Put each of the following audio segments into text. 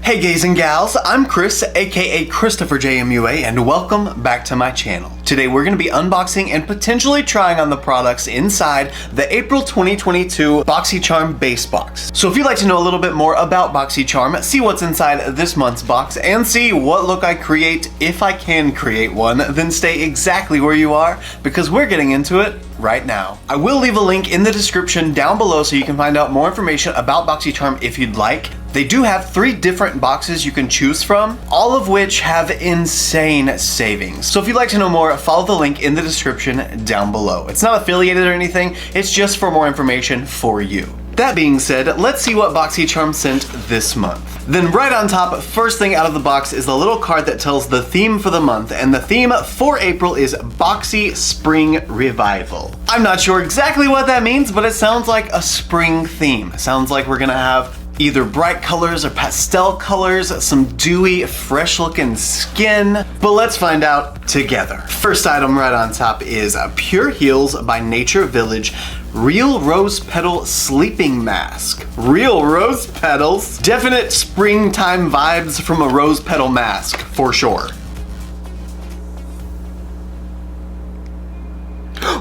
Hey gays and gals, I'm Chris, aka ChristopherJMUA, and welcome back to my channel. Today we're going to be unboxing and potentially trying on the products inside the April 2022 Boxycharm base box. So if you'd like to know a little bit more about Boxycharm, see what's inside this month's box, and see what look I create if I can create one, then stay exactly where you are because we're getting into it right now. I will leave a link in the description down below so you can find out more information about Boxycharm if you'd like. They do have 3 different boxes you can choose from, all of which have insane savings. So if you'd like to know more, follow the link in the description down below. It's not affiliated or anything, it's just for more information for you. That being said, let's see what Boxycharm sent this month. Then right on top, first thing out of the box is the little card that tells the theme for the month, and the theme for April is Boxy Spring Revival. I'm not sure exactly what that means, but it sounds like a spring theme. It sounds like we're gonna have either bright colors or pastel colors, some dewy, fresh looking skin, but let's find out together. First item right on top is Pure Heals by Nature Village Real Rose Petal Sleeping Mask. Real rose petals? Definite springtime vibes from a rose petal mask, for sure.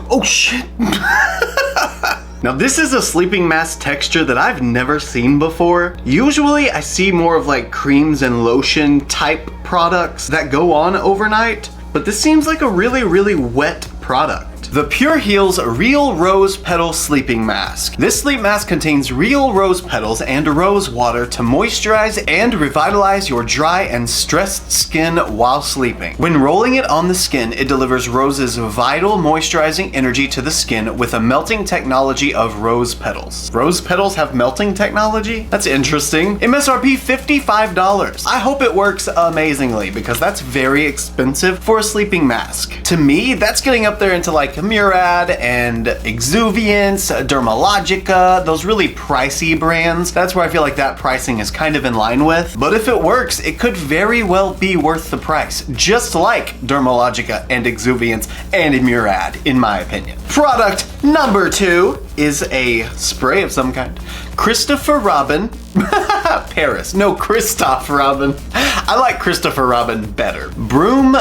Oh shit! Now this is a sleeping mask texture that I've never seen before. Usually I see more of like creams and lotion type products that go on overnight, but this seems like a really wet product. The Pure Heals Real Rose Petal Sleeping Mask. This sleep mask contains real rose petals and rose water to moisturize and revitalize your dry and stressed skin while sleeping. When rolling it on the skin, it delivers rose's vital moisturizing energy to the skin with a melting technology of rose petals. Rose petals have melting technology? That's interesting. MSRP $55. I hope it works amazingly because that's very expensive for a sleeping mask. To me, that's getting up there into like Murad and Exuviance, Dermalogica, those really pricey brands. That's where I feel like that pricing is kind of in line with. But if it works, it could very well be worth the price, just like Dermalogica and Exuviance and Murad, in my opinion. Product number 2 is a spray of some kind. Christopher Robin. Paris. No, Christoph Robin. I like Christopher Robin better. Broom.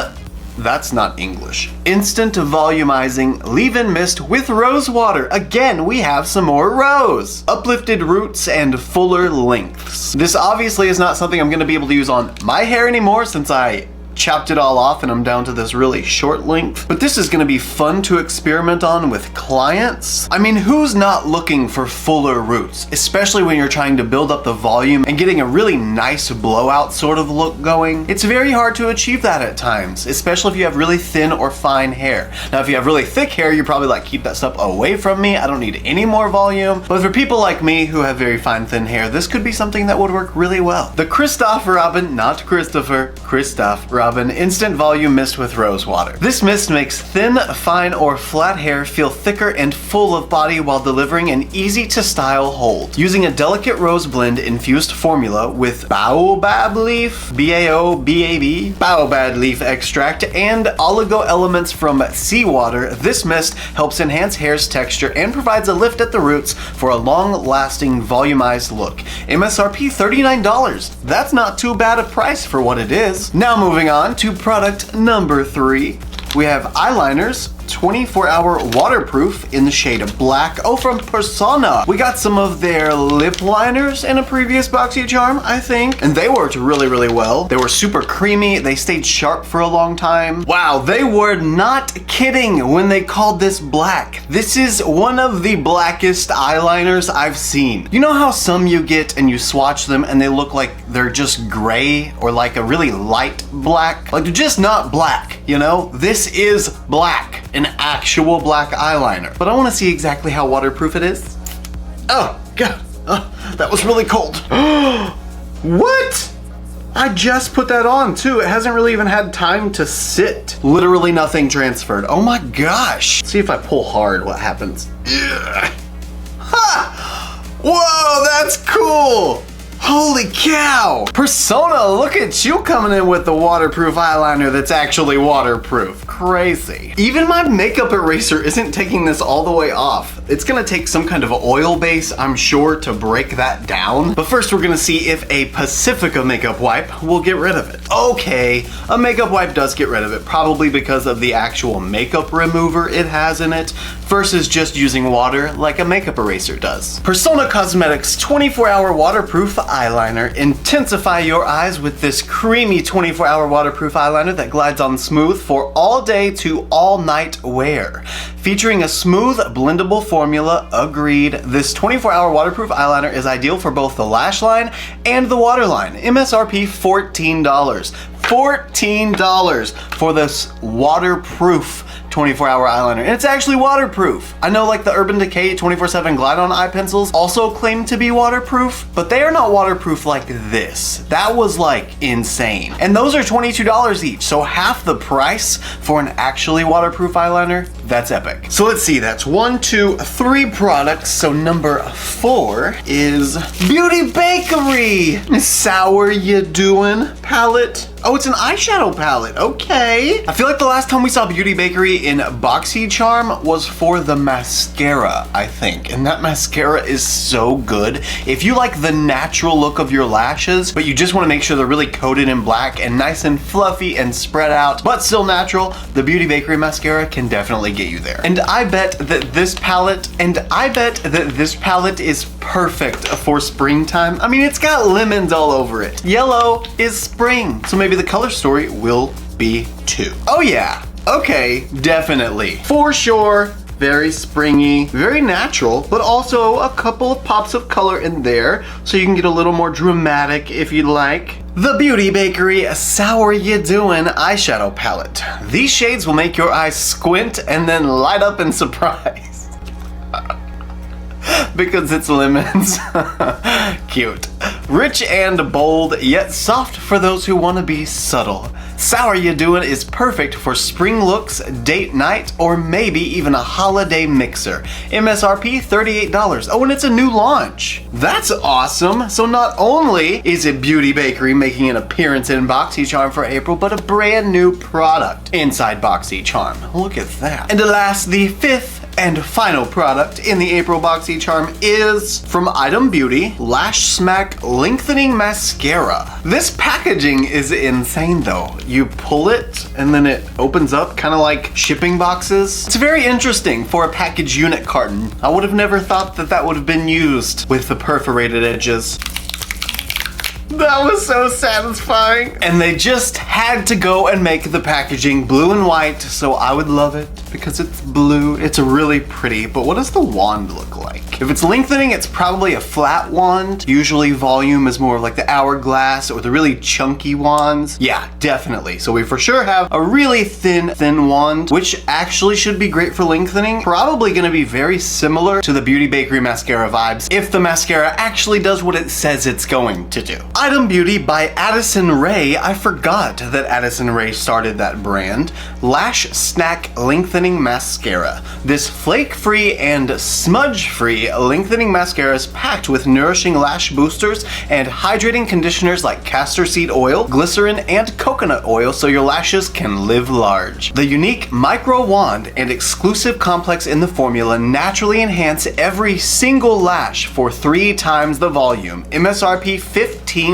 That's not English. Instant volumizing leave-in mist with rose water. Again, we have some more rose. Uplifted roots and fuller lengths. This obviously is not something I'm gonna be able to use on my hair anymore since I chopped it all off and I'm down to this really short length, but this is gonna be fun to experiment on with clients. I mean, who's not looking for fuller roots, especially when you're trying to build up the volume and getting a really nice blowout sort of look going? It's very hard to achieve that at times, especially if you have really thin or fine hair. Now, if you have really thick hair, you're probably like, keep that stuff away from me. I don't need any more volume. But for people like me who have very fine, thin hair, this could be something that would work really well. The Christoph Robin, not Christopher, Christoph Robin Instant Volume Mist with Rose Water. This mist makes thin, fine, or flat hair feel thicker and full of body while delivering an easy to style hold. Using a delicate rose blend infused formula with baobab leaf, B-A-O-B-A-B, baobab leaf extract, and oligo elements from seawater, this mist helps enhance hair's texture and provides a lift at the roots for a long-lasting volumized look. MSRP $39. That's not too bad a price for what it is. Now moving on to product number 3. We have eyeliners, 24-hour waterproof in the shade of black. Oh, from Persona. We got some of their lip liners in a previous Boxycharm, I think, and they worked really well. They were super creamy. They stayed sharp for a long time. Wow, they were not kidding when they called this black. This is one of the blackest eyeliners I've seen. You know how some you get and you swatch them and they look like they're just gray or like a really light black? Like they're just not black, you know? This is black. An actual black eyeliner. But I want to see exactly how waterproof it is. Oh, God. Oh, that was really cold. What? I just put that on too. It hasn't really even had time to sit. Literally nothing transferred. Oh my gosh. See if I pull hard what happens. Ha! Whoa, that's cool. Holy cow! Persona, look at you coming in with the waterproof eyeliner that's actually waterproof. Crazy. Even my makeup eraser isn't taking this all the way off. It's gonna take some kind of oil base, I'm sure, to break that down. But first we're gonna see if a Pacifica makeup wipe will get rid of it. Okay, a makeup wipe does get rid of it, probably because of the actual makeup remover it has in it, versus just using water like a makeup eraser does. Persona Cosmetics 24-hour waterproof eyeliner. Intensify your eyes with this creamy 24-hour waterproof eyeliner that glides on smooth for all day to all night wear. Featuring a smooth, blendable formula, agreed. This 24-hour waterproof eyeliner is ideal for both the lash line and the waterline. MSRP $14. $14 for this waterproof 24-hour eyeliner. And it's actually waterproof. I know like the Urban Decay 24/7 Glide On eye pencils also claim to be waterproof, but they are not waterproof like this. That was like insane. And those are $22 each, so half the price for an actually waterproof eyeliner. That's epic. So let's see, that's 1, 2, 3 products. So number 4 is Beauty Bakery Sour Ya Doin palette. Oh, it's an eyeshadow palette. Okay. I feel like the last time we saw Beauty Bakery in Boxycharm was for the mascara, I think. And that mascara is so good. If you like the natural look of your lashes, but you just want to make sure they're really coated in black and nice and fluffy and spread out, but still natural, the Beauty Bakery mascara can definitely get you there. And I bet that this palette is perfect for springtime. I mean, it's got lemons all over it. Yellow is spring. So maybe the color story will be too. Oh yeah, okay, definitely. For sure, very springy, very natural, but also a couple of pops of color in there, so you can get a little more dramatic if you'd like. The Beauty Bakery Sour Ya Doin eyeshadow palette. These shades will make your eyes squint and then light up in surprise. Because it's lemons. Cute. Rich and bold, yet soft for those who want to be subtle. Sour Ya Doin is perfect for spring looks, date night, or maybe even a holiday mixer. MSRP $38. Oh, and it's a new launch. That's awesome. So not only is it Beauty Bakery making an appearance in Boxycharm for April, but a brand new product inside Boxycharm. Look at that. And alas, the 5th and final product in the April Boxycharm is from Item Beauty, Lash Smack Lengthening Mascara. This packaging is insane though. You pull it and then it opens up kind of like shipping boxes. It's very interesting for a package unit carton. I would have never thought that that would have been used with the perforated edges. That was so satisfying. And they just had to go and make the packaging blue and white, so I would love it because it's blue. It's really pretty, but what does the wand look like? If it's lengthening, it's probably a flat wand. Usually volume is more of like the hourglass or the really chunky wands. Yeah, definitely. So we for sure have a really thin wand, which actually should be great for lengthening. Probably gonna be very similar to the Beauty Bakery mascara vibes if the mascara actually does what it says it's going to do. Item Beauty by Addison Rae. I forgot that Addison Rae started that brand. Lash Snack Lengthening Mascara. This flake-free and smudge-free lengthening mascara is packed with nourishing lash boosters and hydrating conditioners like castor seed oil, glycerin, and coconut oil so your lashes can live large. The unique micro wand and exclusive complex in the formula naturally enhance every single lash for 3 times the volume. MSRP $15.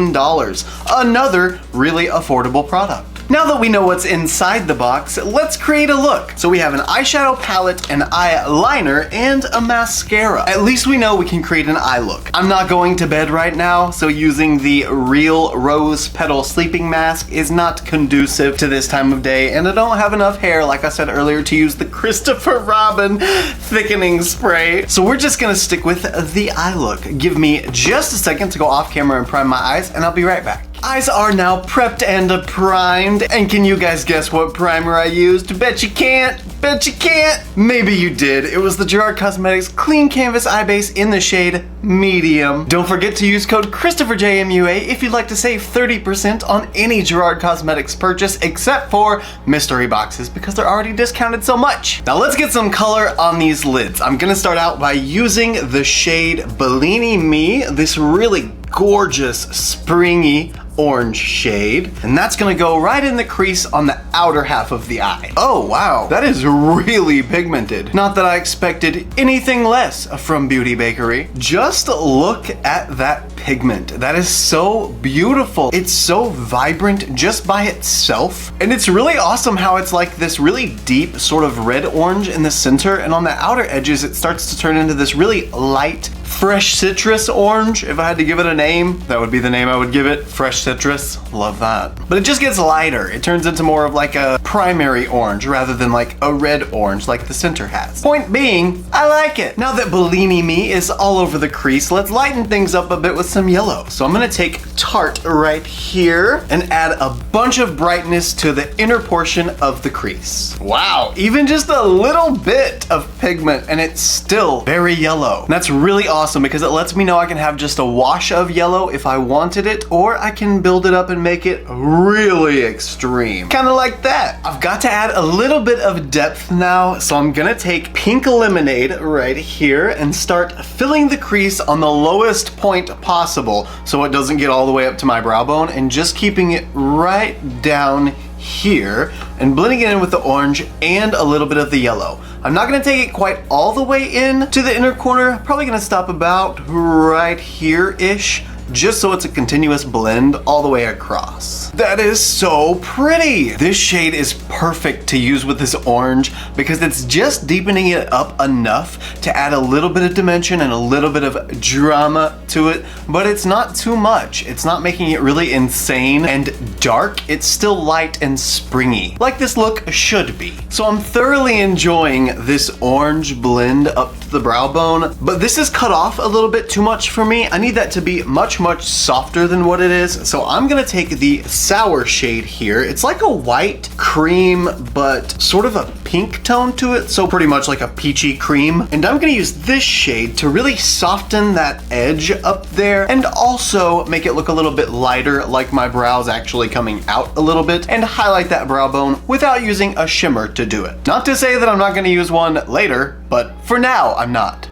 Another really affordable product. Now that we know what's inside the box, let's create a look. So we have an eyeshadow palette, an eyeliner, and a mascara. At least we know we can create an eye look. I'm not going to bed right now, so using the Real Rose Petal sleeping mask is not conducive to this time of day, and I don't have enough hair, like I said earlier, to use the Christopher Robin thickening spray. So we're just gonna stick with the eye look. Give me just a second to go off camera and prime my eyes, and I'll be right back. Eyes are now prepped and primed, and can you guys guess what primer I used? Bet you can't. Bet you can't. Maybe you did. It was the Gerard Cosmetics Clean Canvas Eye Base in the shade Medium. Don't forget to use code ChristopherJMUA if you'd like to save 30% on any Gerard Cosmetics purchase except for mystery boxes because they're already discounted so much. Now let's get some color on these lids. I'm gonna start out by using the shade Bellini Me, this really gorgeous, springy orange shade, and that's gonna go right in the crease on the outer half of the eye. Oh wow, that is really pigmented. Not that I expected anything less from Beauty Bakery. Just look at that pigment. That is so beautiful. It's so vibrant just by itself, and it's really awesome how it's like this really deep sort of red orange in the center, and on the outer edges it starts to turn into this really light fresh citrus orange. If I had to give it a name, that would be the name I would give it. Fresh citrus. Love that. But it just gets lighter. It turns into more of like a primary orange rather than like a red orange like the center has. Point being, I like it. Now that Bellini me is all over the crease, let's lighten things up a bit with some yellow. So I'm gonna take Tarte right here and add a bunch of brightness to the inner portion of the crease. Wow, even just a little bit of pigment and it's still very yellow. And that's really awesome because it lets me know I can have just a wash of yellow if I wanted it, or I can build it up and make it really extreme. Kind of like that. I've got to add a little bit of depth now, so I'm gonna take Pink Lemonade right here and start filling the crease on the lowest point possible so it doesn't get all the way up to my brow bone, and just keeping it right down here and blending it in with the orange and a little bit of the yellow. I'm not gonna take it quite all the way in to the inner corner, probably gonna stop about right here-ish, just so it's a continuous blend all the way across. That is so pretty. This shade is perfect to use with this orange because it's just deepening it up enough to add a little bit of dimension and a little bit of drama to it, but it's not too much. It's not making it really insane and dark. It's still light and springy, like this look should be. So I'm thoroughly enjoying this orange blend up to the brow bone, but this is cut off a little bit too much for me. I need that to be much softer than what it is. So I'm gonna take the sour shade here. It's like a white cream, but sort of a pink tone to it. So pretty much like a peachy cream. And I'm gonna use this shade to really soften that edge up there and also make it look a little bit lighter, like my brows actually coming out a little bit, and highlight that brow bone without using a shimmer to do it. Not to say that I'm not gonna use one later, but for now, I'm not.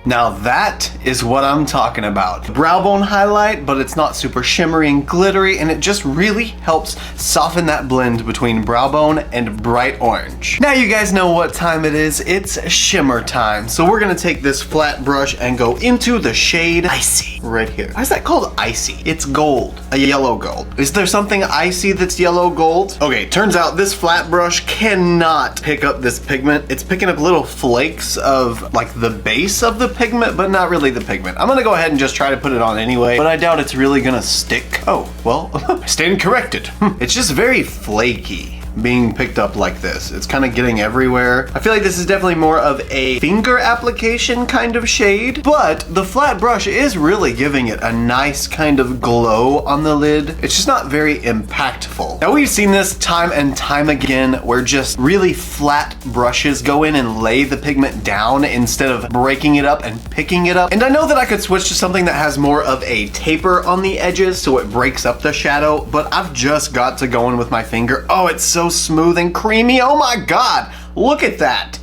Now that is what I'm talking about. Brow bone highlight, but it's not super shimmery and glittery, and it just really helps soften that blend between brow bone and bright orange. Now you guys know what time it is. It's shimmer time. So we're gonna take this flat brush and go into the shade Icy right here. Why is that called icy? It's gold, a yellow gold. Is there something icy that's yellow gold? Okay, turns out this flat brush cannot pick up this pigment. It's picking up little flakes of like the base of the pigment, but not really the pigment. I'm gonna go ahead and just try to put it on anyway, but I doubt it's really gonna stick. Oh, well, I stand corrected. It's just very flaky being picked up like this. It's kind of getting everywhere. I feel like this is definitely more of a finger application kind of shade, but the flat brush is really giving it a nice kind of glow on the lid. It's just not very impactful. Now we've seen this time and time again where just really flat brushes go in and lay the pigment down instead of breaking it up and picking it up. And I know that I could switch to something that has more of a taper on the edges so it breaks up the shadow, but I've just got to go in with my finger. Oh, it's so smooth and creamy. Oh my God, look at that.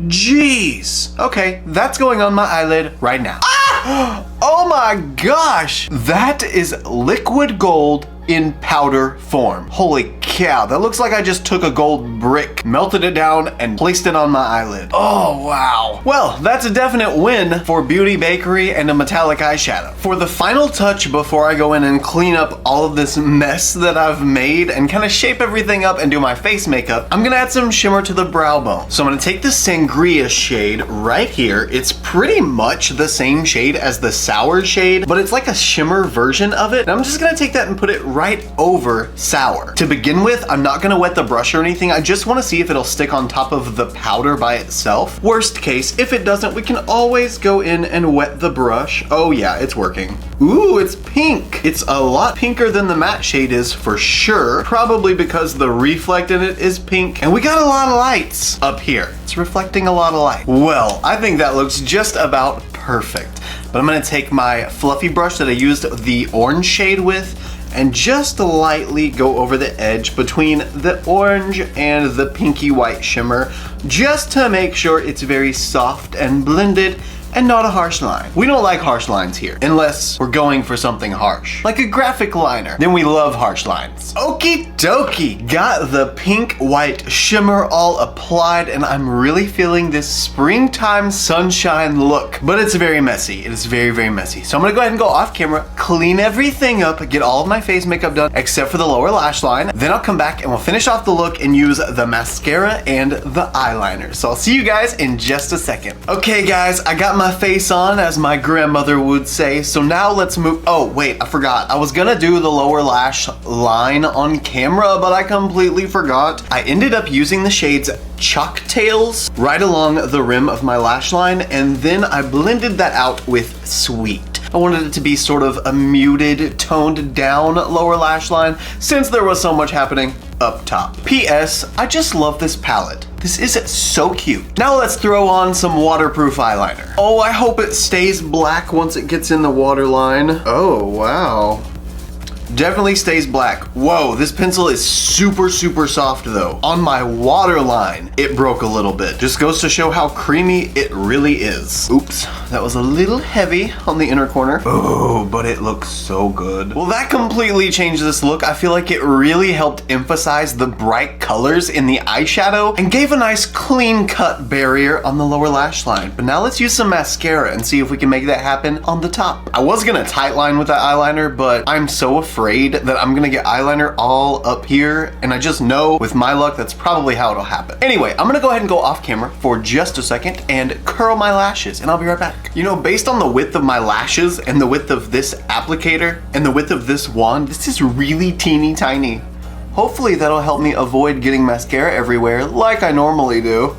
Jeez. Okay, that's going on my eyelid right now. Ah! Oh my gosh, that is liquid gold in powder form. Holy cow, that looks like I just took a gold brick, melted it down, and placed it on my eyelid. Oh, wow. Well, that's a definite win for Beauty Bakery and a metallic eyeshadow. For the final touch before I go in and clean up all of this mess that I've made and kind of shape everything up and do my face makeup, I'm gonna add some shimmer to the brow bone. So I'm gonna take the Sangria shade right here. It's pretty much the same shade as the sour shade, but it's like a shimmer version of it. And I'm just gonna take that and put it right over sour. To begin with, I'm not gonna wet the brush or anything. I just wanna see if it'll stick on top of the powder by itself. Worst case, if it doesn't, we can always go in and wet the brush. Oh yeah, it's working. Ooh, it's pink. It's a lot pinker than the matte shade is for sure. Probably because the reflect in it is pink. And we got a lot of lights up here. It's reflecting a lot of light. Well, I think that looks just about perfect. But I'm gonna take my fluffy brush that I used the orange shade with and just lightly go over the edge between the orange and the pinky white shimmer, just to make sure it's very soft and blended and not a harsh line. We don't like harsh lines here, unless we're going for something harsh, like a graphic liner. Then we love harsh lines. Okie dokie, got the pink white shimmer all applied, and I'm really feeling this springtime sunshine look, but it's very messy. It is very, very messy. So I'm gonna go ahead and go off camera, clean everything up, get all of my face makeup done, except for the lower lash line. Then I'll come back and we'll finish off the look and use the mascara and the eyeliner. So I'll see you guys in just a second. Okay guys, I got my face on, as my grandmother would say. So now let's move. Oh wait, I forgot. I was gonna do the lower lash line on camera, but I completely forgot. I ended up using the shades Chalktails right along the rim of my lash line, and then I blended that out with Sweet. I wanted it to be sort of a muted, toned down lower lash line since there was so much happening up top. P.S. I just love this palette. This is so cute. Now let's throw on some waterproof eyeliner. Oh, I hope it stays black once it gets in the waterline. Oh, wow. Definitely stays black. Whoa, this pencil is super, super soft though. On my waterline, it broke a little bit. Just goes to show how creamy it really is. Oops, that was a little heavy on the inner corner. Oh, but it looks so good. Well, that completely changed this look. I feel like it really helped emphasize the bright colors in the eyeshadow and gave a nice clean cut barrier on the lower lash line. But now let's use some mascara and see if we can make that happen on the top. I was gonna tight line with that eyeliner, but I'm so afraid that I'm gonna get eyeliner all up here, and I just know with my luck that's probably how it'll happen. Anyway, I'm gonna go ahead and go off camera for just a second and curl my lashes, and I'll be right back. You know, based on the width of my lashes and the width of this applicator and the width of this wand, this is really teeny tiny. Hopefully that'll help me avoid getting mascara everywhere like I normally do.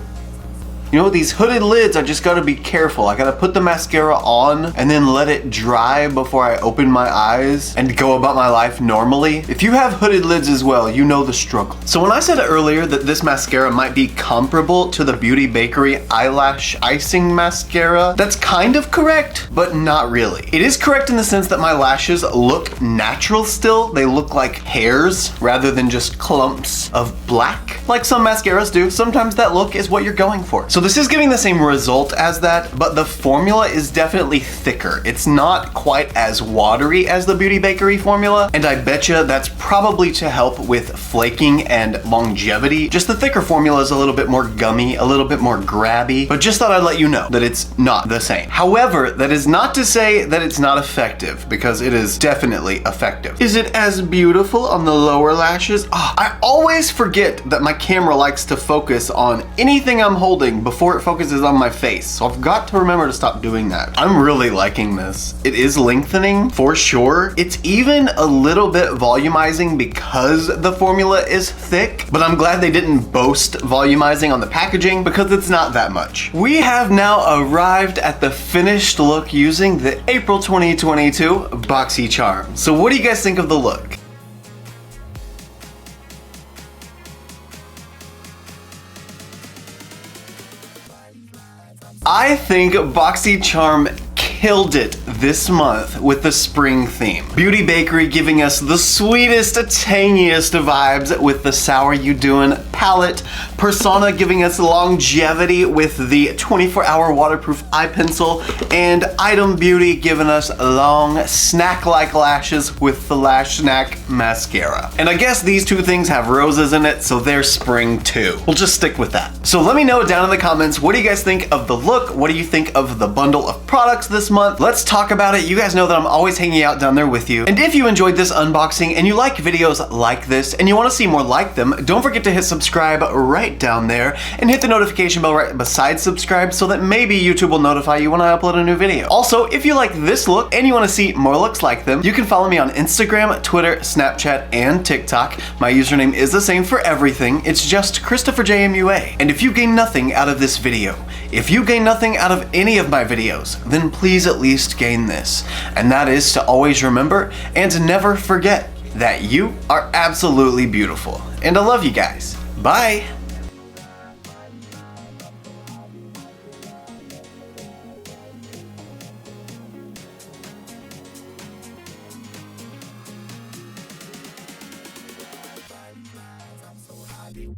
You know, these hooded lids, I just gotta be careful. I gotta put the mascara on and then let it dry before I open my eyes and go about my life normally. If you have hooded lids as well, you know the struggle. So when I said earlier that this mascara might be comparable to the Beauty Bakery Eyelash Icing Mascara, that's kind of correct, but not really. It is correct in the sense that my lashes look natural still. They look like hairs rather than just clumps of black, like some mascaras do. Sometimes that look is what you're going for. So this is giving the same result as that, but the formula is definitely thicker. It's not quite as watery as the Beauty Bakery formula, and I betcha that's probably to help with flaking and longevity. Just the thicker formula is a little bit more gummy, a little bit more grabby, but just thought I'd let you know that it's not the same. However, that is not to say that it's not effective, because it is definitely effective. Is it as beautiful on the lower lashes? Oh, I always forget that my camera likes to focus on anything I'm holding before it focuses on my face. So I've got to remember to stop doing that. I'm really liking this. It is lengthening for sure. It's even a little bit volumizing because the formula is thick, but I'm glad they didn't boast volumizing on the packaging because it's not that much. We have now arrived at the finished look using the April 2022 Boxycharm. So what do you guys think of the look? I think Boxycharm killed it this month with the spring theme. Beauty Bakery giving us the sweetest, tangiest vibes with the Sour You Doin' palette. Persona giving us longevity with the 24-hour waterproof eye pencil. And Item Beauty giving us long, snack-like lashes with the Lash Snack mascara. And I guess these two things have roses in it, so they're spring too. We'll just stick with that. So let me know down in the comments, what do you guys think of the look? What do you think of the bundle of products this month? Let's talk about it. You guys know that I'm always hanging out down there with you. And if you enjoyed this unboxing and you like videos like this and you want to see more like them, don't forget to hit subscribe right down there and hit the notification bell right beside subscribe so that maybe YouTube will notify you when I upload a new video. Also, if you like this look and you want to see more looks like them, you can follow me on Instagram, Twitter, Snapchat, and TikTok. My username is the same for everything. It's just ChristopherJMUA. And if you gain nothing out of this video, if you gain nothing out of any of my videos, then please at least gain this. And that is to always remember and never forget that you are absolutely beautiful. And I love you guys. Bye. I'm so happy.